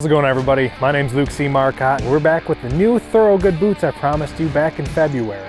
How's it going, everybody? My name's Luke C. Marcotte, and we're back with the new Thorogood boots I promised you back in February.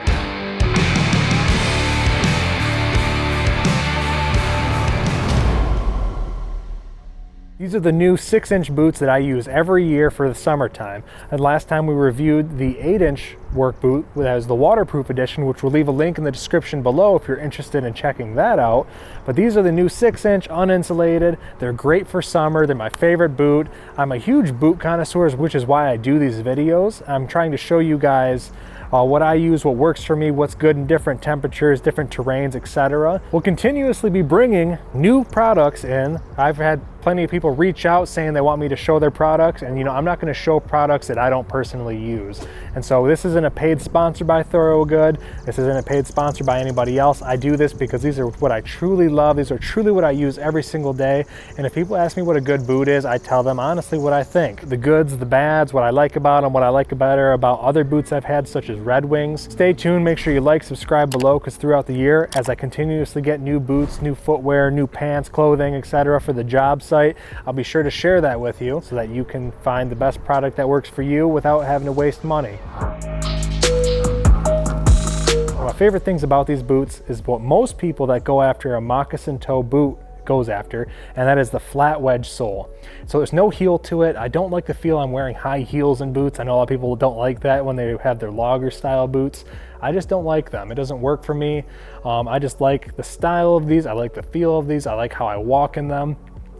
These are the new 6-inch boots that I use every year for the summertime. And last time we reviewed the 8-inch work boot that has the waterproof edition, which we'll leave a link in the description below if you're interested in checking that out. But these are the new 6-inch uninsulated. They're great for summer. They're my favorite boot. I'm a huge boot connoisseur, which is why I do these videos. I'm trying to show you guys what I use, what works for me, what's good in different temperatures, different terrains, etc. We'll continuously be bringing new products in. I've had plenty of people reach out saying they want me to show their products, and I'm not going to show products that I don't personally use. And so this isn't a paid sponsor by Thorogood. This isn't a paid sponsor by anybody else. I do this because these are what I truly love. These are truly what I use every single day. And if people ask me what a good boot is, I tell them honestly what I think. The goods, the bads, what I like about them, what I like better about other boots I've had, such as Red Wings. Stay tuned. Make sure you like, subscribe below, because throughout the year, as I continuously get new boots, new footwear, new pants, clothing, etc. for the job site, I'll be sure to share that with you so that you can find the best product that works for you without having to waste money. One of my favorite things about these boots is what most people that go after a moccasin toe boot goes after, and that is the flat wedge sole. So there's no heel to it. I don't like the feel I'm wearing high heels in boots. I know a lot of people don't like that when they have their logger style boots. I just don't like them. It doesn't work for me. I just like the style of these. I like the feel of these. I like how I walk in them.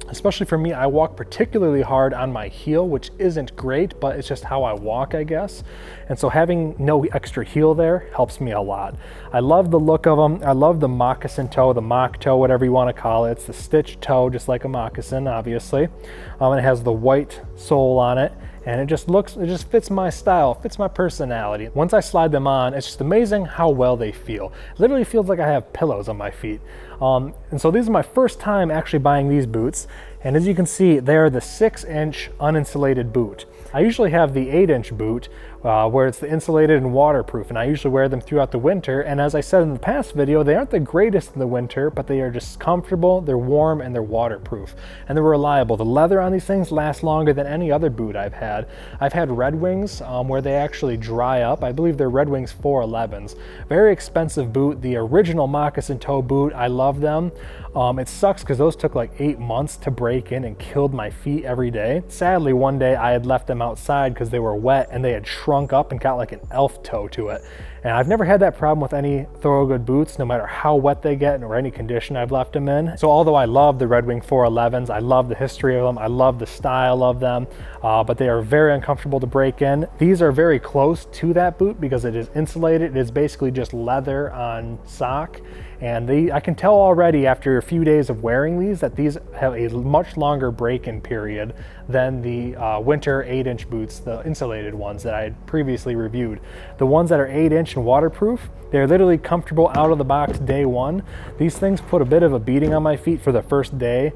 Especially for me, I walk particularly hard on my heel, which isn't great, but it's just how I walk, I guess. And so having no extra heel there helps me a lot. I love the look of them. I love the moccasin toe, the mock toe, whatever you want to call it. It's the stitched toe, just like a moccasin, obviously. It has the white sole on it. And it just fits my style, fits my personality. Once I slide them on, it's just amazing how well they feel. It literally feels like I have pillows on my feet. And so these are my first time actually buying these boots. And as you can see, they're the 6-inch uninsulated boot. I usually have the 8-inch boot where it's the insulated and waterproof, and I usually wear them throughout the winter. And as I said in the past video, they aren't the greatest in the winter, but they are just comfortable, they're warm, and they're waterproof. And they're reliable. The leather on these things lasts longer than any other boot I've had. I've had Red Wings where they actually dry up. I believe they're Red Wings 411s. Very expensive boot. The original moccasin toe boot, I love them. It sucks because those took like 8 months to break in and killed my feet every day. Sadly, one day I had left them outside because they were wet and they had shrunk up and got like an elf toe to it. And I've never had that problem with any Thorogood boots, no matter how wet they get or any condition I've left them in. So although I love the Red Wing 411s, I love the history of them, I love the style of them, but they are very uncomfortable to break in. These are very close to that boot because it is insulated. It is basically just leather on sock. And I can tell already after a few days of wearing these that these have a much longer break-in period than the winter 8-inch boots, the insulated ones that I had previously reviewed. The ones that are 8-inch and waterproof, they're literally comfortable out of the box day one. These things put a bit of a beating on my feet for the first day.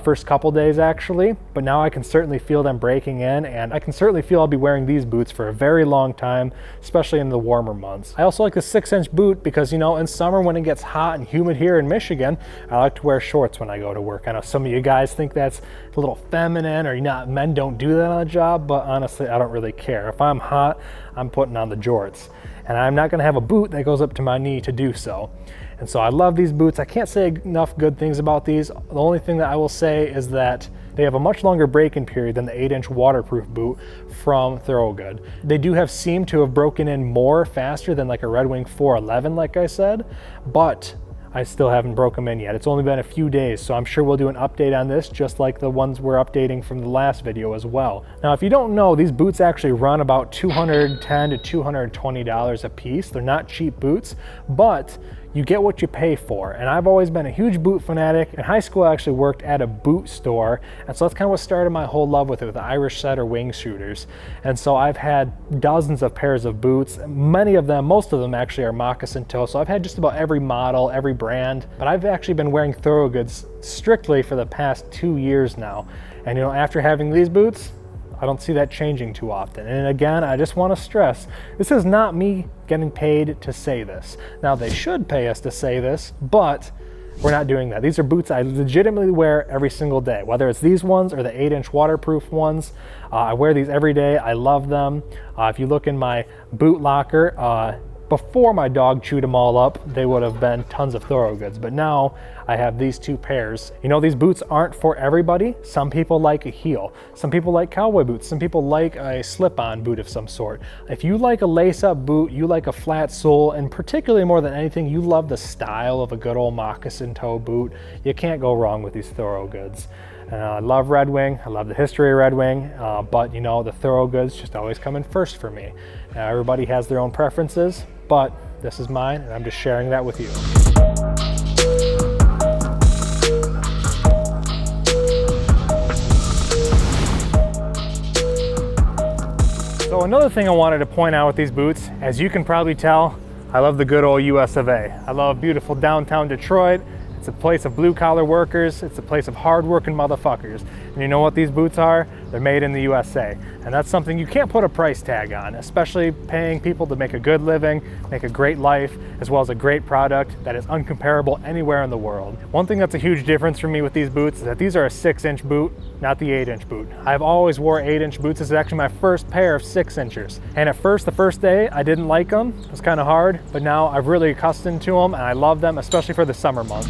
First couple days actually, but now I can certainly feel them breaking in, and I can certainly feel I'll be wearing these boots for a very long time, especially in the warmer months. I also like the 6-inch boot because, in summer when it gets hot and humid here in Michigan, I like to wear shorts when I go to work. I know some of you guys think that's a little feminine, or men don't do that on a job, but honestly, I don't really care. If I'm hot, I'm putting on the jorts, and I'm not gonna have a boot that goes up to my knee to do so. And so I love these boots. I can't say enough good things about these. The only thing that I will say is that they have a much longer break-in period than the 8-inch waterproof boot from Thorogood. They do seem to have broken in more faster than like a Red Wing 411, like I said, but I still haven't broke them in yet. It's only been a few days, so I'm sure we'll do an update on this just like the ones we're updating from the last video as well. Now, if you don't know, these boots actually run about $210 to $220 a piece. They're not cheap boots, but you get what you pay for. And I've always been a huge boot fanatic. In high school, I actually worked at a boot store. And so that's kind of what started my whole love with it, with the Irish setter wing shooters. And so I've had dozens of pairs of boots. Many of them, most of them actually are moccasin toe. So I've had just about every model, every brand, but I've actually been wearing Thorogoods strictly for the past 2 years now. And after having these boots, I don't see that changing too often. And again, I just want to stress, this is not me getting paid to say this. Now, they should pay us to say this, but We're not doing that. These are boots I legitimately wear every single day, whether it's these ones or the 8-inch waterproof ones. I wear these every day. I love them. If you look in my boot locker, before my dog chewed them all up, they would have been tons of Thorogoods, but now I have these 2 pairs. You know, these boots aren't for everybody. Some people like a heel. Some people like cowboy boots. Some people like a slip-on boot of some sort. If you like a lace-up boot, you like a flat sole, and particularly more than anything, you love the style of a good old moccasin toe boot, you can't go wrong with these Thorogoods. I love Red Wing. I love the history of Red Wing, but you know, the Thorogoods just always come in first for me. Everybody has their own preferences, but this is mine, and I'm just sharing that with you. So another thing I wanted to point out with these boots, as you can probably tell, I love the good old US of A. I love beautiful downtown Detroit. It's a place of blue-collar workers. It's a place of hard-working motherfuckers. And you know what these boots are? They're made in the USA. And that's something you can't put a price tag on, especially paying people to make a good living, make a great life, as well as a great product that is uncomparable anywhere in the world. One thing that's a huge difference for me with these boots is that these are a 6-inch boot, not the 8-inch boot. I've always wore 8-inch boots. This is actually my first pair of 6-inchers. And at first, the first day, I didn't like them. It was kind of hard, but now I've really accustomed to them and I love them, especially for the summer months.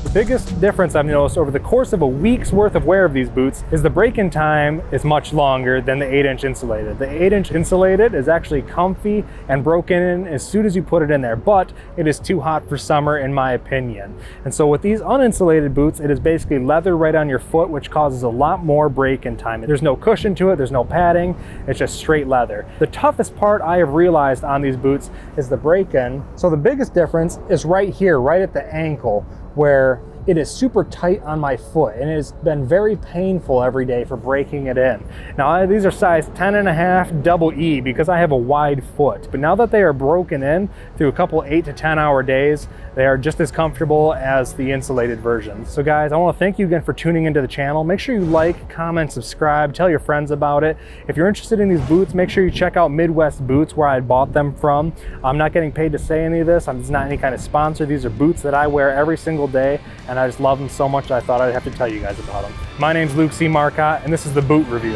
The biggest difference I've noticed over the course of a week's worth of wear of these boots is the break-in time is much longer than the 8-inch Insulated. The 8-inch Insulated is actually comfy and broken in as soon as you put it in there, but it is too hot for summer in my opinion. And so with these uninsulated boots, it is basically leather right on your foot, which causes a lot more break-in time. There's no cushion to it, there's no padding, it's just straight leather. The toughest part I have realized on these boots is the break-in. So the biggest difference is right here, right at the ankle, where it is super tight on my foot and it has been very painful every day for breaking it in. Now these are size 10.5 double E because I have a wide foot, but now that they are broken in through a couple 8 to 10 hour days, they are just as comfortable as the insulated versions. So guys, I want to thank you again for tuning into the channel. Make sure you like, comment, subscribe, tell your friends about it. If you're interested in these boots, make sure you check out Midwest Boots where I bought them from. I'm not getting paid to say any of this. It's not any kind of sponsor. These are boots that I wear every single day and I just love them so much I thought I'd have to tell you guys about them. My name's Luke C. Marcotte and this is the boot review.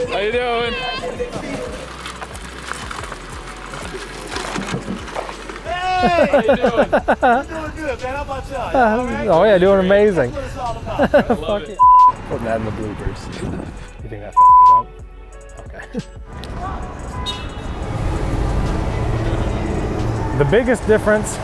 How you doing? Hey! How you doing? You're doing good, man. How about y'all? All right? Oh yeah, doing amazing. That's what it's all about. I love it. Putting that in the bloopers. You think that f***ed up? Okay. The biggest difference